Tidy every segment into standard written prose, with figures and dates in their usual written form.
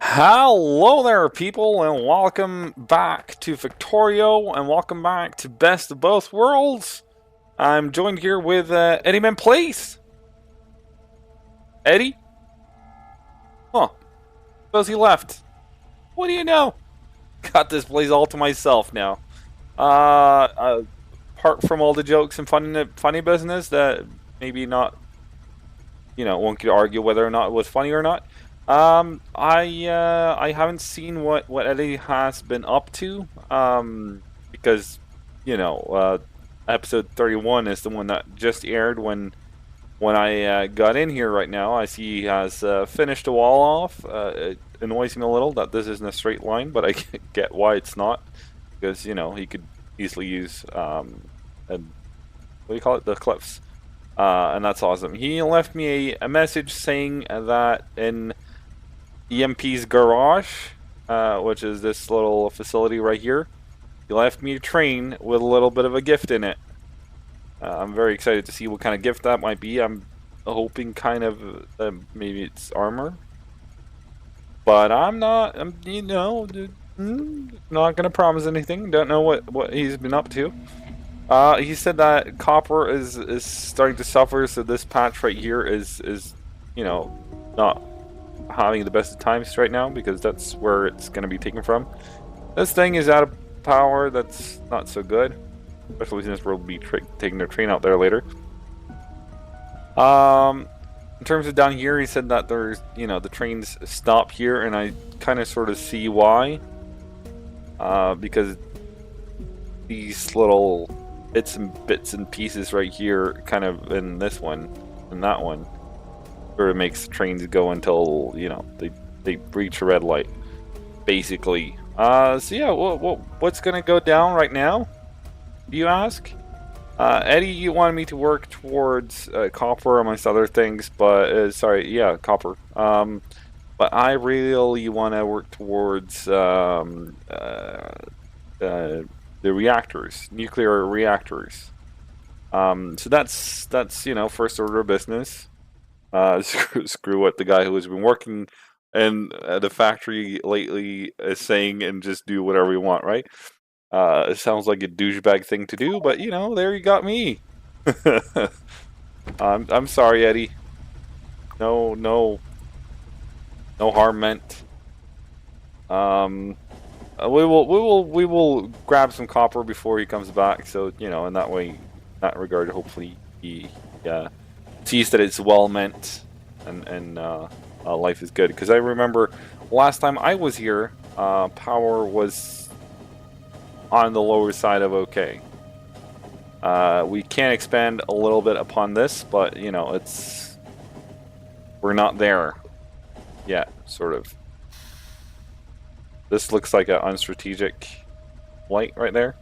Hello there, people, and welcome back to Factorio, and welcome back to Best of Both Worlds. I'm joined here with eddiemanplays. Eddie? Huh. Suppose he left. What do you know? Got this place all to myself now. Apart from all the jokes and funny business that maybe not, one could argue whether or not it was funny or not. I haven't seen what Eddie has been up to. Because episode 31 is the one that just aired when I got in here right now. I see he has finished the wall off. It annoys me a little that this isn't a straight line, but I get why it's not, because he could easily use and what do you call it, the cliffs. And that's awesome. He left me a message saying that in EMP's garage, which is this little facility right here, he left me a train with a little bit of a gift in it. I'm very excited to see what kind of gift that might be. I'm hoping kind of maybe it's armor, but I'm not. Not gonna promise anything. Don't know what he's been up to. He said that copper is starting to suffer, so this patch right here is not having the best of times right now, because that's where it's going to be taken from. This thing is out of power. That's not so good, especially since we'll be taking the train out there later. In terms of down here, he said that there's the trains stop here, and I kind of sort of see why. Because these little bits and pieces right here, kind of in this one and that one, where it makes the trains go until they reach a red light, basically. So yeah, what's gonna go down right now, do you ask? Eddie, you wanted me to work towards copper amongst other things, but sorry, yeah, copper. But I really want to work towards the reactors, nuclear reactors. So that's first order of business. Screw what the guy who has been working in the factory lately is saying, and just do whatever you want, right? It sounds like a douchebag thing to do, but there you got me. I'm sorry, Eddie. No harm meant. We will grab some copper before he comes back, so in that way, in that regard, hopefully he sees that it's well meant, and life is good. Because I remember last time I was here, power was on the lower side of okay. We can expand a little bit upon this, but we're not there yet, sort of. This looks like an unstrategic light right there.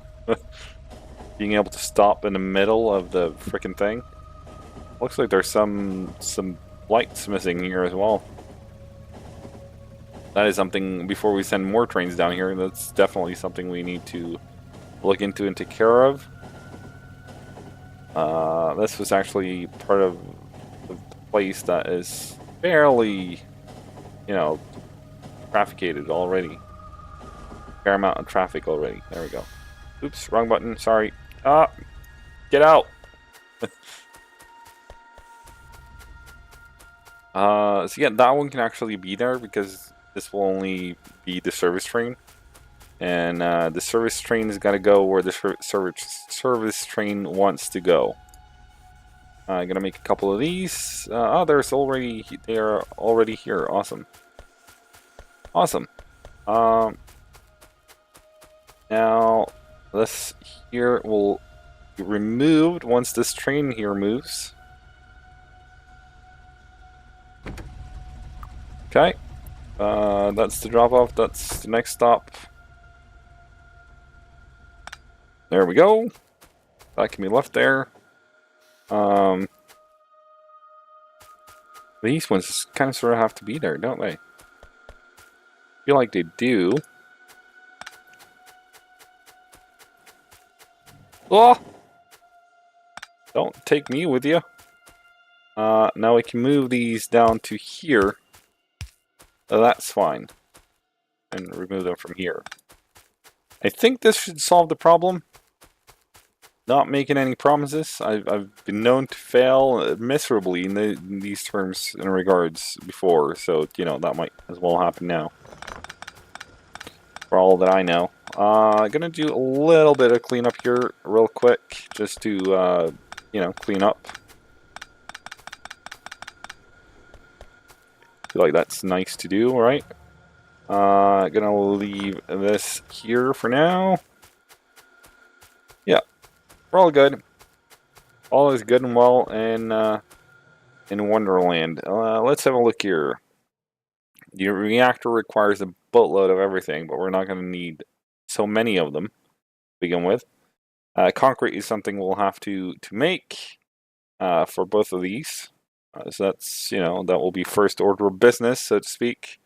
Being able to stop in the middle of the frickin' thing. Looks like there's some lights missing here as well. That is something, before we send more trains down here, that's definitely something we need to look into and take care of. This was actually part of the place that is fairly, trafficated already. Fair amount of traffic already. There we go. Oops, wrong button. Sorry. Get out. So yeah, that one can actually be there because this will only be the service train, and the service train is gotta go where the service train wants to go. I'm gonna make a couple of these. They are already here. Awesome. Awesome. Now this here will be removed once this train here moves. Okay. That's the drop off. That's the next stop. There we go. That can be left there. These ones kind of sort of have to be there, don't they? I feel like they do. Oh! Don't take me with you. Now we can move these down to here. That's fine. and remove them from here. I think this should solve the problem. Not making any promises. I've been known to fail miserably in these terms in regards before, so you know that might as well happen now. For all that I know, gonna do a little bit of cleanup here real quick, just to you know, clean up. Feel like that's nice to do, right? Gonna leave this here for now. Yeah, we're all good. All is good and well in Wonderland. Let's have a look here. The reactor requires a boatload of everything, but we're not going to need so many of them to begin with. Concrete is something we'll have to make for both of these. So that's, you know, that will be first order of business, so to speak.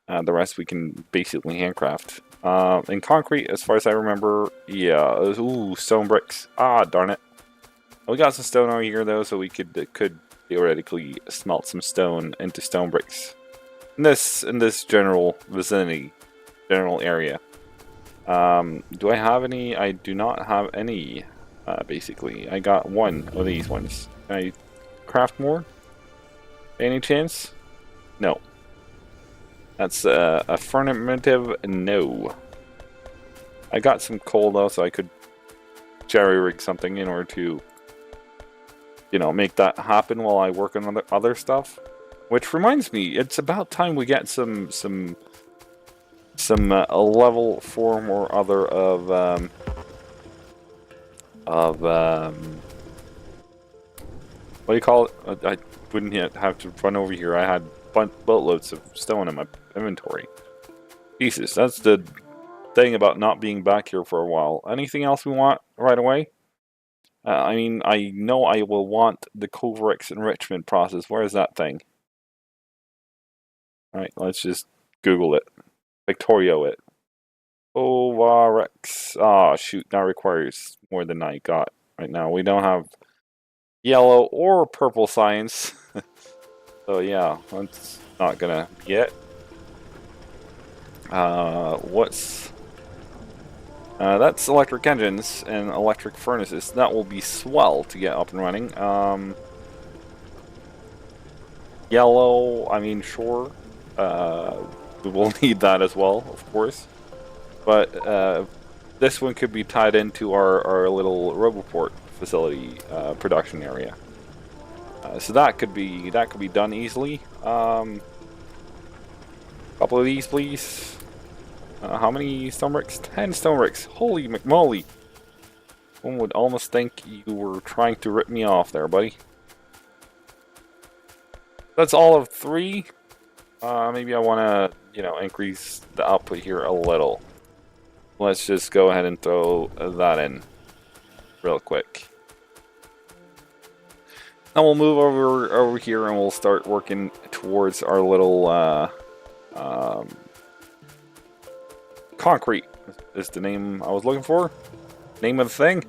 The rest we can basically handcraft. In concrete, as far as I remember, yeah, ooh, stone bricks. Ah, darn it. We got some stone over here though, so we could theoretically smelt some stone into stone bricks. In this general vicinity, general area. Do I have any? I do not have any. Basically, I got one of these ones. Can I craft more? Any chance? No. That's affirmative no. I got some coal though, so I could jerry rig something in order to, you know, make that happen while I work on other stuff. Which reminds me, it's about time we get some a level form or other of what do you call it? I wouldn't have to run over here. I had boatloads of stone in my inventory. Jesus, that's the thing about not being back here for a while. Anything else we want right away? I mean, I know I will want the Covarex enrichment process. Where is that thing? Alright, let's just Google it. Factorio it. Covarex. Ah, shoot, that requires more than I got right now. We don't have yellow or purple science. So yeah, that's not gonna get. What's... that's electric engines and electric furnaces. That will be swell to get up and running. Yellow, I mean, sure. We will need that as well, of course. But this one could be tied into our little Roboport facility production area. So that could be done easily. Couple of these, please. How many stone bricks? 10 stone bricks. Holy McMolly! One would almost think you were trying to rip me off there, buddy. That's all of 3. Maybe I want to, you know, increase the output here a little. Let's just go ahead and throw that in real quick. Now we'll move over here and we'll start working towards our little concrete is the name I was looking for. Name of the thing.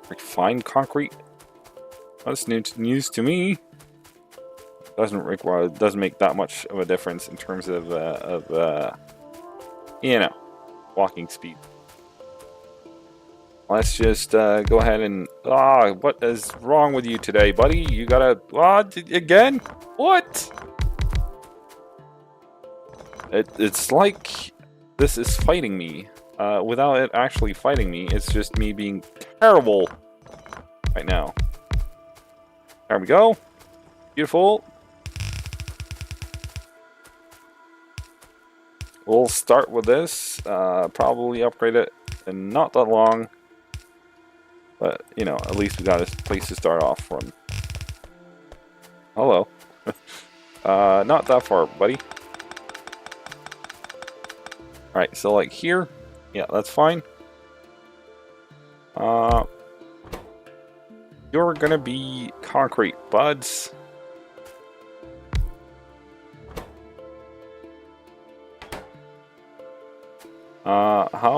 Refined concrete. That's news to me. Doesn't make that much of a difference in terms of you know, walking speed. Let's just go ahead and what is wrong with you today, buddy? You gotta again? What? It's like this is fighting me without it actually fighting me. It's just me being terrible right now. There we go. Beautiful. We'll start with this, probably upgrade it in not that long, but, you know, at least we got a place to start off from. Hello. Not that far, buddy. Alright, so like here, yeah, that's fine. You're gonna be concrete, buds.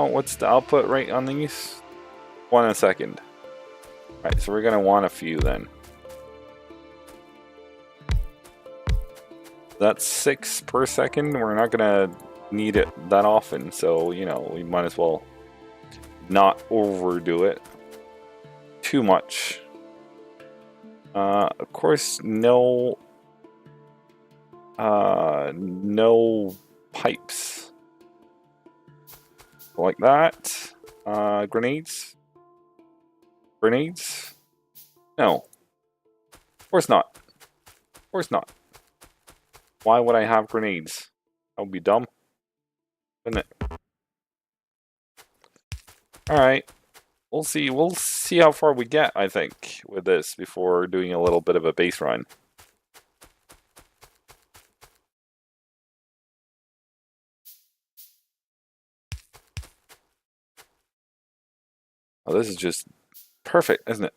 What's the output rate on these? 1 a second. Alright, so we're gonna want a few then. That's 6 per second. We're not gonna need it that often, so you know we might as well not overdo it too much. Of course, no pipes like that. Grenades. Grenades? No. Of course not. Of course not. Why would I have grenades? That would be dumb, wouldn't it? Alright. We'll see. We'll see how far we get, I think, with this before doing a little bit of a base run. Oh, this is just perfect, isn't it?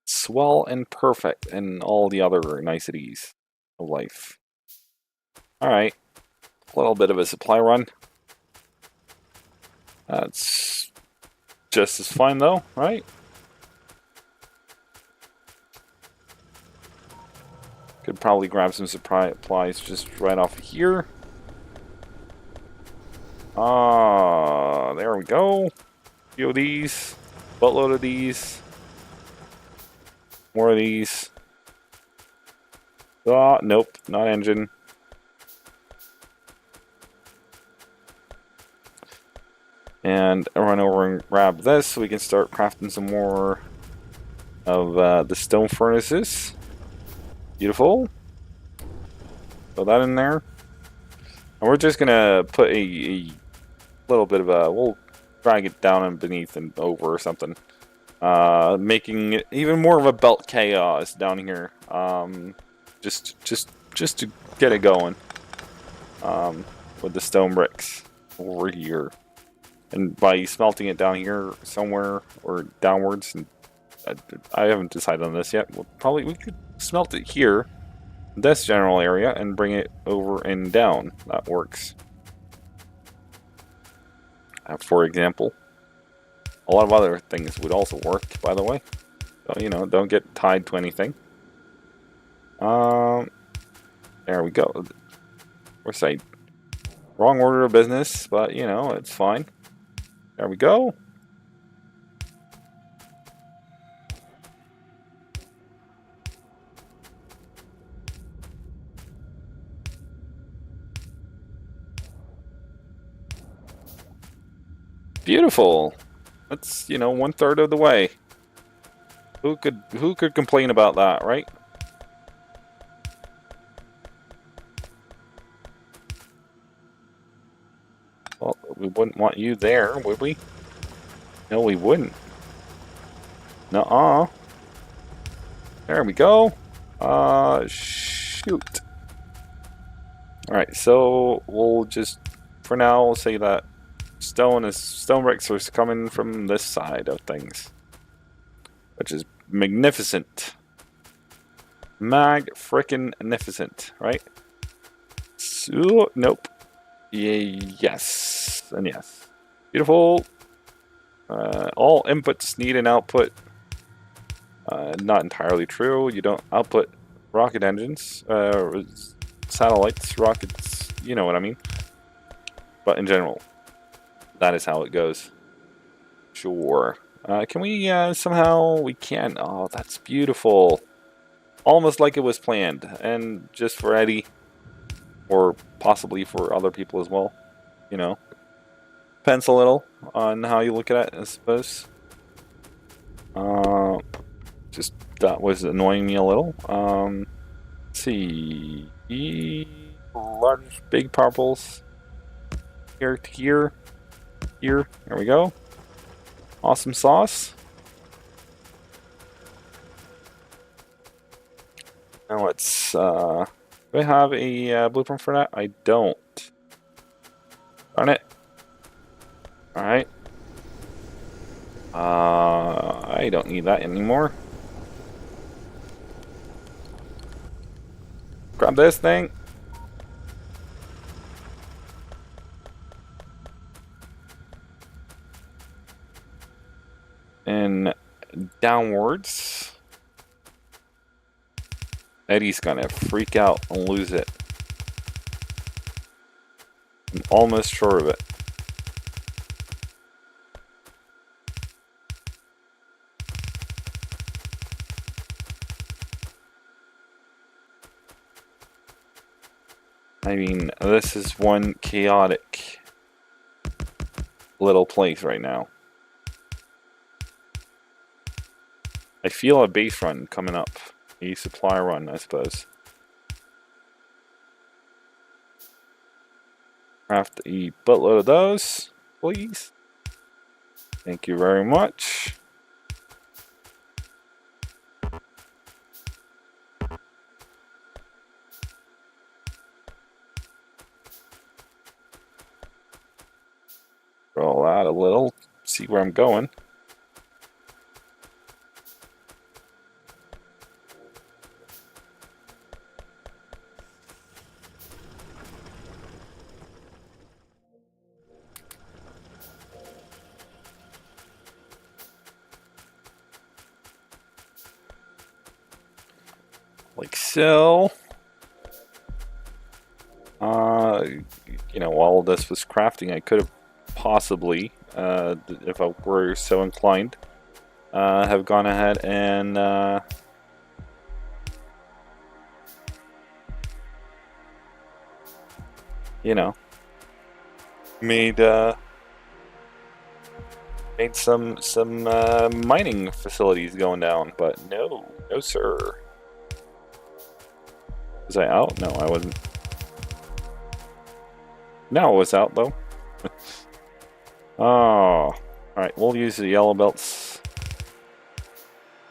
Swell and perfect, and all the other niceties of life. Alright. A little bit of a supply run. That's just as fine, though, right? Could probably grab some supplies just right off of here. There we go. A few of these. Buttload of these. More of these. Nope, not engine. And run over and grab this so we can start crafting some more of the stone furnaces. Beautiful. Throw that in there. And we're just gonna put a little bit of a, we'll drag it down and beneath and over or something. Making it even more of a belt chaos down here. Just to get it going. With the stone bricks over here. And by smelting it down here somewhere or downwards, and I haven't decided on this yet. We could smelt it here, this general area, and bring it over and down. That works. For example, a lot of other things would also work, by the way. So, you know, don't get tied to anything. There we go. Of course, wrong order of business, but you know, it's fine. There we go. Beautiful. That's, you know, 1/3 of the way. Who could complain about that, right? Well, we wouldn't want you there, would we? No, we wouldn't. Nuh-uh. There we go. Shoot. Alright, so we'll just, for now, we'll say that stone bricks are coming from this side of things. Which is magnificent. Mag-frickin-nificent, right? So, nope. Yes, and yes. Beautiful. All inputs need an output. Not entirely true. You don't output rocket engines, satellites, rockets, you know what I mean. But in general, that is how it goes. Sure. Can we somehow, we can. Oh, that's beautiful. Almost like it was planned. And just for Eddie, or possibly for other people as well, you know. Depends a little on how you look at it, I suppose. Just that was annoying me a little. Let's see. Large, big purples. Here to here. Here. There we go. Awesome sauce. Now let's, do I have a blueprint for that? I don't. Darn it. Alright. I don't need that anymore. Grab this thing. And downwards. Eddie's gonna freak out and lose it. I'm almost sure of it. I mean, this is one chaotic little place right now. I feel a base run coming up. A supply run, I suppose. Craft a buttload of those, please. Thank you very much. Roll out a little, see where I'm going. Like so. You know, while this was crafting, I could have possibly, if I were so inclined, have gone ahead and you know, made some mining facilities going down, but no sir. Was I out? No, I wasn't. No, I was out though. Oh, alright, we'll use the yellow belts.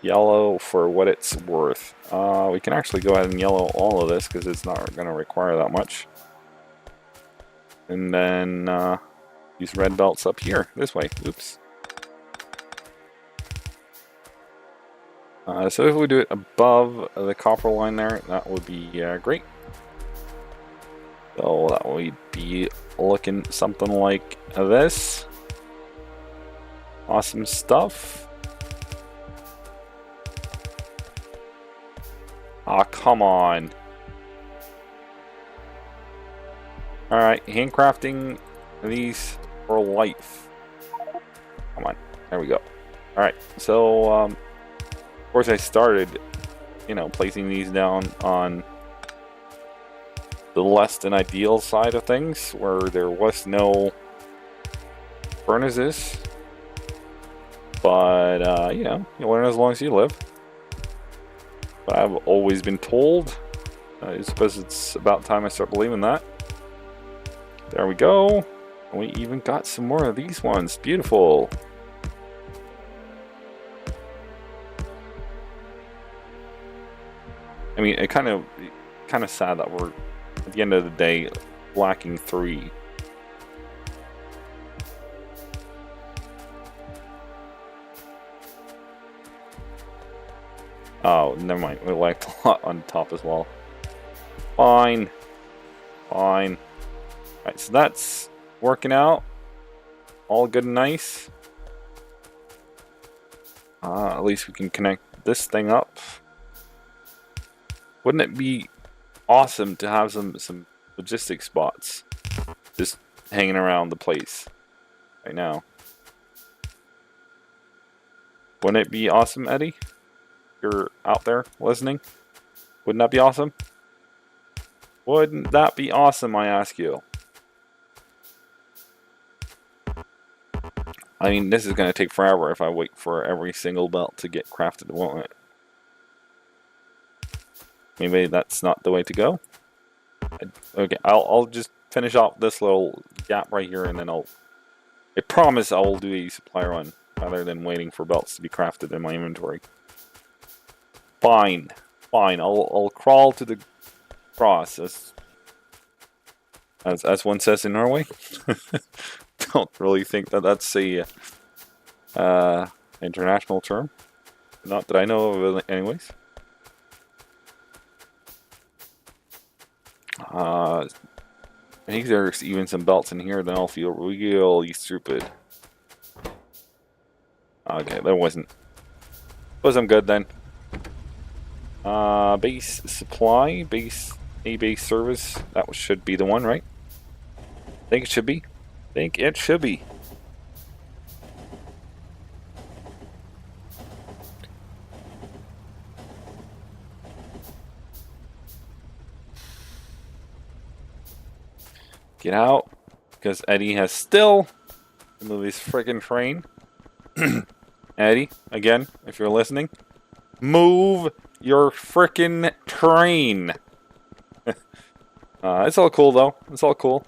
Yellow for what it's worth. We can actually go ahead and yellow all of this because it's not going to require that much. And then use red belts up here, this way. Oops. So if we do it above the copper line there, that would be great. So that would be looking something like this. Awesome stuff. Ah, come on. Alright, handcrafting these for life. Come on, there we go. Alright, so of course I started, you know, placing these down on the less than ideal side of things, where there was no furnaces. But, you know, you learn as long as you live. But I've always been told. I suppose it's about time I start believing that. There we go. And we even got some more of these ones. Beautiful. I mean, it kind of sad that we're, at the end of the day, lacking 3. Oh, never mind. We lacked a lot on top as well. Fine. Fine. Alright, so that's working out. All good and nice. At least we can connect this thing up. Wouldn't it be awesome to have some logistic spots just hanging around the place right now? Wouldn't it be awesome, Eddie? You're out there listening? Wouldn't that be awesome? Wouldn't that be awesome, I ask you? I mean, this is going to take forever if I wait for every single belt to get crafted, won't it? Maybe that's not the way to go. Okay, I'll just finish off this little gap right here, and then I promise I will do a supply run rather than waiting for belts to be crafted in my inventory. Fine, fine. I'll crawl to the cross, as one says in Norway. Don't really think that that's a international term. Not that I know of, anyways. I think there's even some belts in here, then I'll feel really stupid. Okay, there wasn't. Suppose I'm good then. Base supply, base service. That should be the one, right? I think it should be. I think it should be. Get out, because Eddie has still to move his friggin' train. Eddie, again, if you're listening, move your frickin' train. It's all cool though. It's all cool.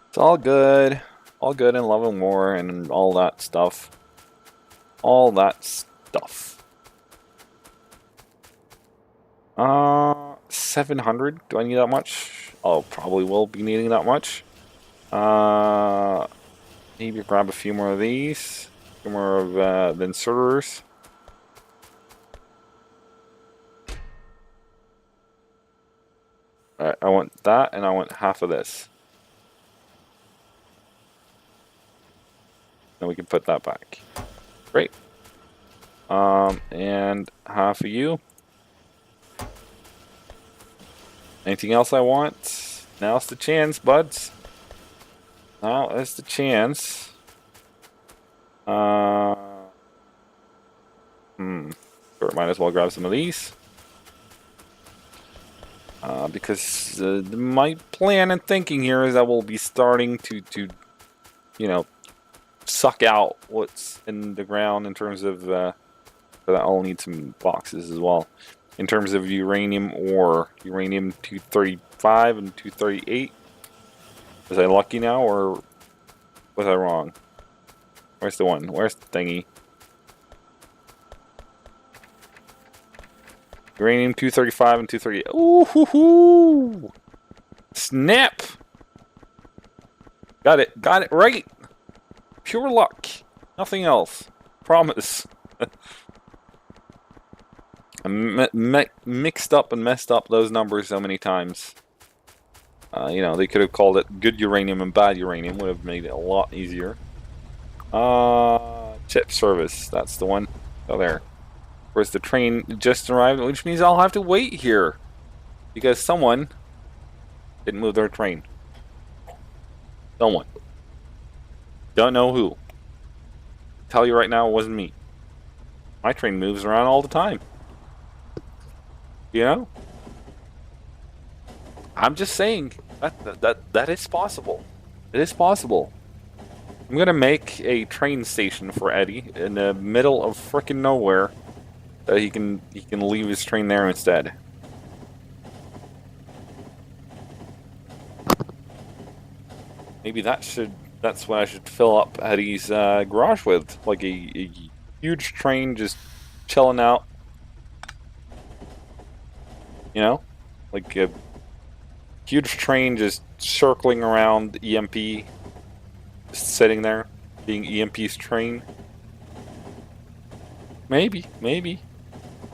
It's all good. All good in Love and War and all that stuff. All that stuff. 700. Do I need that much? Oh, probably will be needing that much. Maybe grab a few more of these. A few more of the inserters. Alright, I want that and I want half of this. Then we can put that back. Great. And half of you. Anything else I want? Now's the chance, buds. Now is the chance. Sure, might as well grab some of these. Because my plan and thinking here is that we'll be starting to you know, suck out what's in the ground in terms of that I'll need some boxes as well. In terms of uranium ore, uranium 235 and 238. Was I lucky now or was I wrong? Where's the one? Where's the thingy? Uranium 235 and 238. Ooh hoo hoo! Snap! Got it right! Pure luck. Nothing else. Promise. I mixed up and messed up those numbers so many times. You know, they could have called it good uranium and bad uranium. Would have made it a lot easier. Chip service. That's the one. Oh, there. Where's the train just arrived? Which means I'll have to wait here. Because someone didn't move their train. Someone. Don't know who. Tell you right now, it wasn't me. My train moves around all the time. You know? I'm just saying that is possible. It is possible. I'm gonna make a train station for Eddie in the middle of frickin' nowhere. He can leave his train there instead. Maybe that's what I should fill up Eddie's garage with, like a huge train just chilling out. You know, like a huge train just circling around EMP, just sitting there, being EMP's train. Maybe.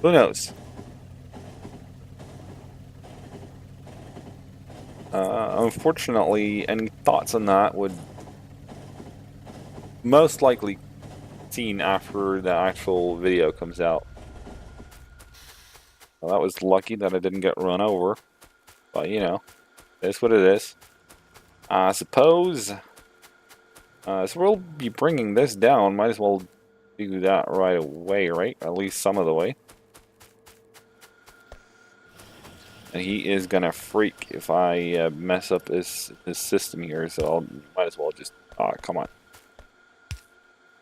Who knows? Unfortunately, any thoughts on that would most likely seen after the actual video comes out. Well, that was lucky that I didn't get run over, but you know, it's what it is. I suppose. So we'll be bringing this down. Might as well do that right away, right? At least some of the way. And he is gonna freak if I mess up his system here. So might as well just. Come on.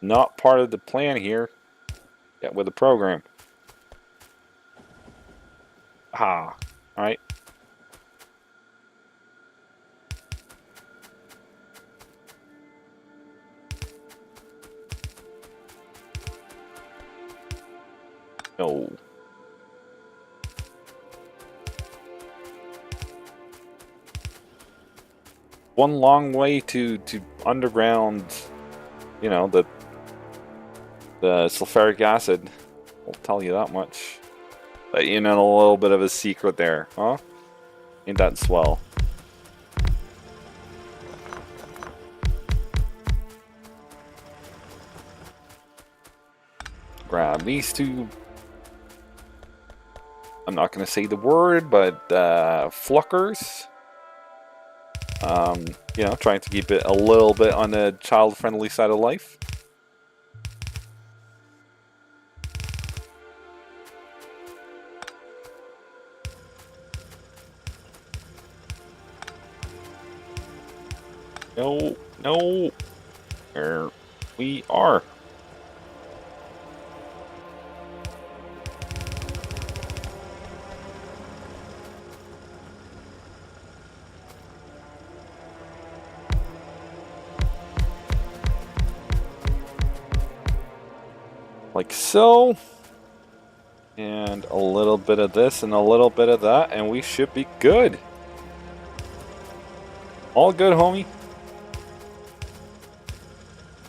Not part of the plan here. Yeah, with the program. Alright. No. One long way to underground, you know, the sulfuric acid. I'll tell you that much. But you know, a little bit of a secret there, huh? Ain't that swell? Grab these two. I'm not going to say the word, but fluckers. You know, trying to keep it a little bit on the child-friendly side of life. No, no. There we are. Like so. And a little bit of this and a little bit of that, and we should be good. All good, homie.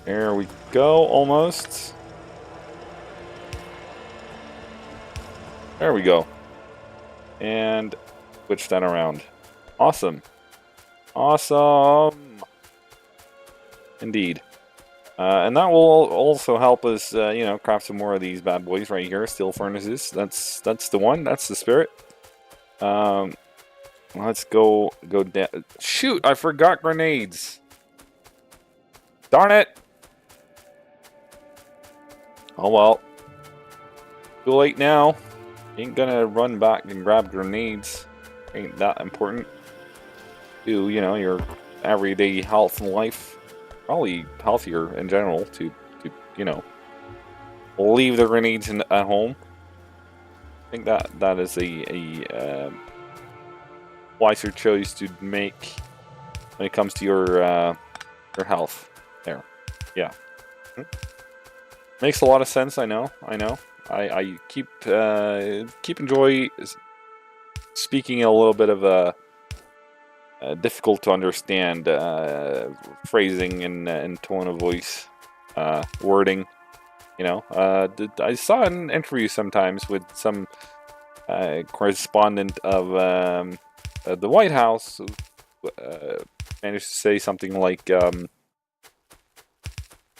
There we go, almost. There we go. And switch that around. Awesome. Awesome. Indeed. And that will also help us, you know, craft some more of these bad boys right here. Steel furnaces. That's the one. That's the spirit. Let's go down. Shoot! I forgot grenades. Darn it! Oh well. Too late now. Ain't gonna run back and grab grenades. Ain't that important. To, you know, your everyday health and life. Probably healthier in general to you know, leave the grenades at home. I think that is a wiser choice to make when it comes to your health. There, yeah, makes a lot of sense. I know. I keep enjoy speaking a little bit of a difficult to understand phrasing and tone of voice, wording. You know, I saw an interview sometimes with some correspondent of the White House who managed to say something like,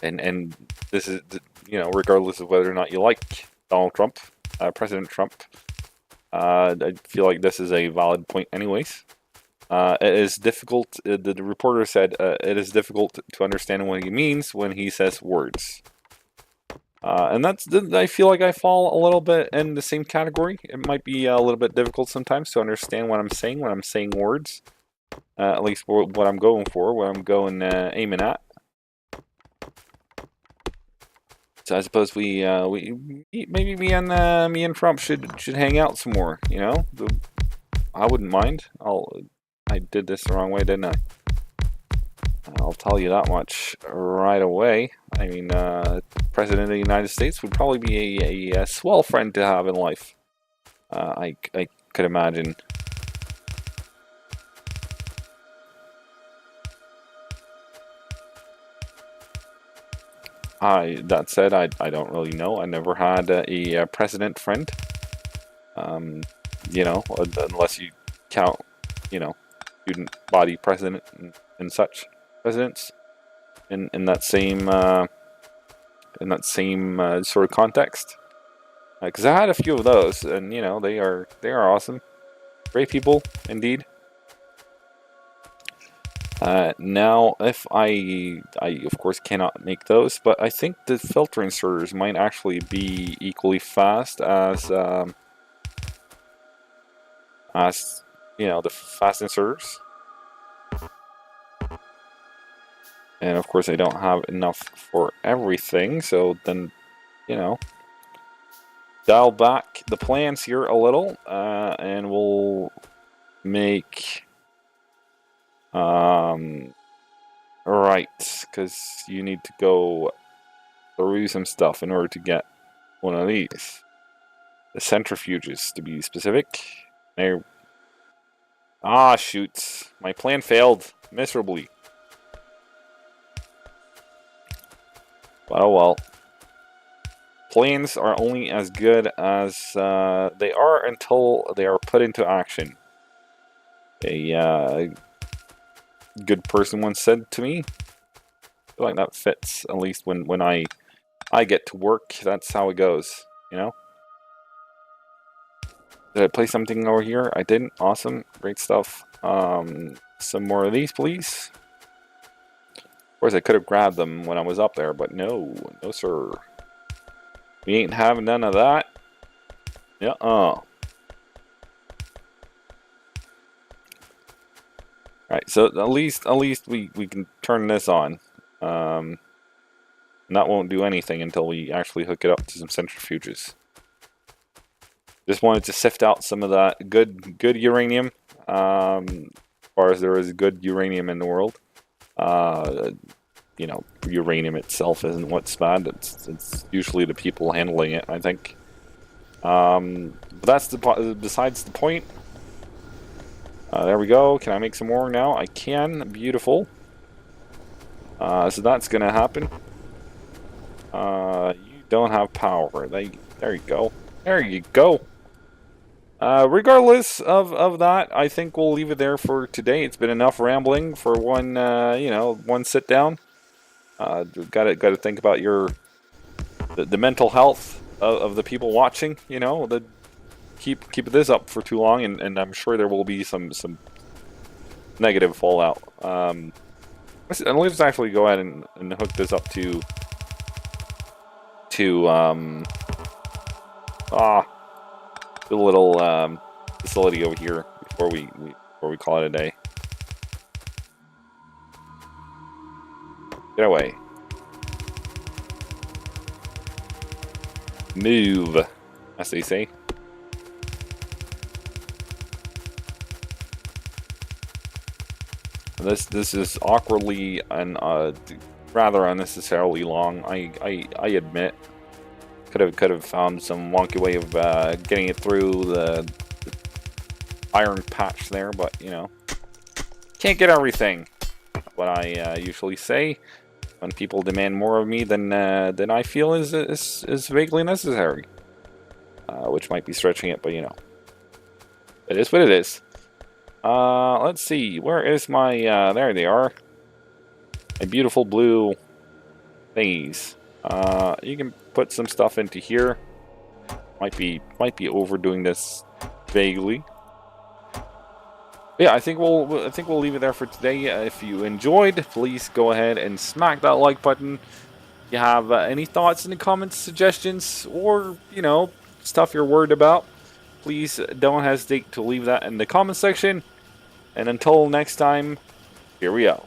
and this is, you know, regardless of whether or not you like Donald Trump, President Trump, I feel like this is a valid point anyways. It is difficult, the reporter said, it is difficult to understand what he means when he says words. And I feel like I fall a little bit in the same category. It might be a little bit difficult sometimes to understand what I'm saying when I'm saying words. At least what I'm going for, what I'm going aiming at. So I suppose we maybe me and Trump should hang out some more. You know, I wouldn't mind. I did this the wrong way, didn't I? I'll tell you that much right away. I mean, President of the United States would probably be a swell friend to have in life. I could imagine. That said, I don't really know. I never had a president friend. You know, unless you count, you know, student body president and such presidents in that same sort of context. Because I had a few of those, and you know, they are awesome, great people indeed. Now, if I of course cannot make those, but I think the filter inserters might actually be equally fast as you know, the fast inserters. And of course I don't have enough for everything, so then, you know, dial back the plans here a little, and we'll make right, because you need to go through some stuff in order to get one of these. The centrifuges, to be specific. There. Ah, shoot. My plan failed miserably. But oh well. Plans are only as good as they are until they are put into action. A good person once said to me, I feel like that fits, at least when I I get to work. That's how it goes, you know? Did I play something over here? I didn't. Awesome. Great stuff. Some more of these, please. Of course, I could have grabbed them when I was up there, but no. No, sir. We ain't having none of that. Yeah, Alright, so at least we can turn this on. And that won't do anything until we actually hook it up to some centrifuges. Just wanted to sift out some of that good uranium. As far as there is good uranium in the world. You know, uranium itself isn't what's bad. It's usually the people handling it, I think. But that's besides the point. There we go. Can I make some more now? I can. Beautiful. So that's going to happen. You don't have power. There you go. There you go. Regardless of that, I think we'll leave it there for today. It's been enough rambling for one, one sit down. Got to think about the mental health of the people watching. You know, keep this up for too long, and I'm sure there will be some negative fallout. Let's actually go ahead and hook this up to the little facility over here before we call it a day. Get away. Move, as they say. This is awkwardly and rather unnecessarily long. I admit. Could have found some wonky way of getting it through the iron patch there, but you know, can't get everything. What I usually say when people demand more of me than I feel is vaguely necessary, which might be stretching it, but you know, it is what it is. Let's see, where is my there they are, my beautiful blue thingies. You can put some stuff into here. Might be overdoing this vaguely. Yeah, I think we'll leave it there for today. If you enjoyed, please go ahead and smack that like button. If you have any thoughts in the comments, suggestions, or you know, stuff you're worried about, please don't hesitate to leave that in the comment section. And until next time, here we go.